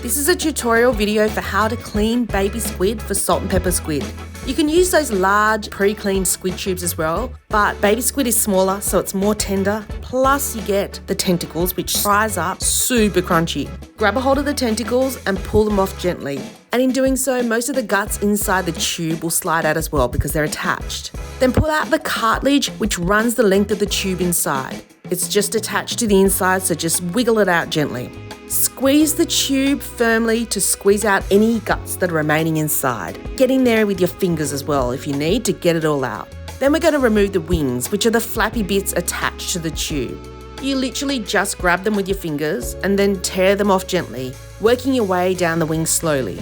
This is a tutorial video for how to clean baby squid for salt and pepper squid. You can use those large pre-cleaned squid tubes as well, but baby squid is smaller so it's more tender, plus you get the tentacles which fries up super crunchy. Grab a hold of the tentacles and pull them off gently. And in doing so, most of the guts inside the tube will slide out as well because they're attached. Then pull out the cartilage which runs the length of the tube inside. It's just attached to the inside, so just wiggle it out gently. Squeeze the tube firmly to squeeze out any guts that are remaining inside. Get in there with your fingers as well if you need to get it all out. Then we're going to remove the wings, which are the flappy bits attached to the tube. You literally just grab them with your fingers and then tear them off gently, working your way down the wings slowly.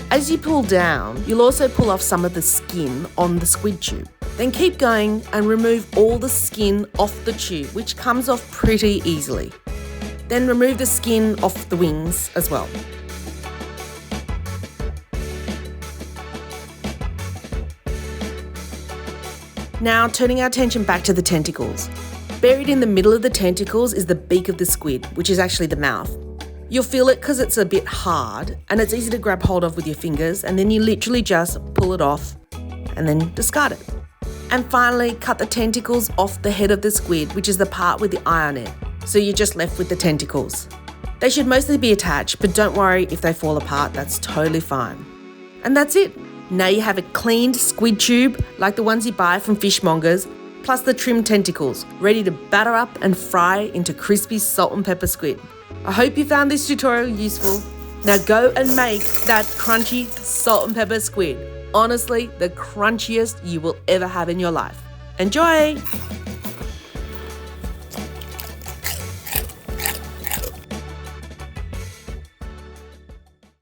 As you pull down, you'll also pull off some of the skin on the squid tube. Then keep going and remove all the skin off the tube, which comes off pretty easily. Then remove the skin off the wings as well. Now turning our attention back to the tentacles. Buried in the middle of the tentacles is the beak of the squid, which is actually the mouth. You'll feel it because it's a bit hard and it's easy to grab hold of with your fingers, and then you literally just pull it off and then discard it. And finally, cut the tentacles off the head of the squid, which is the part with the eye on it. So you're just left with the tentacles. They should mostly be attached, but don't worry if they fall apart, that's totally fine. And that's it. Now you have a cleaned squid tube like the ones you buy from fishmongers, plus the trimmed tentacles, ready to batter up and fry into crispy salt and pepper squid. I hope you found this tutorial useful. Now go and make that crunchy salt and pepper squid. Honestly, the crunchiest you will ever have in your life. Enjoy!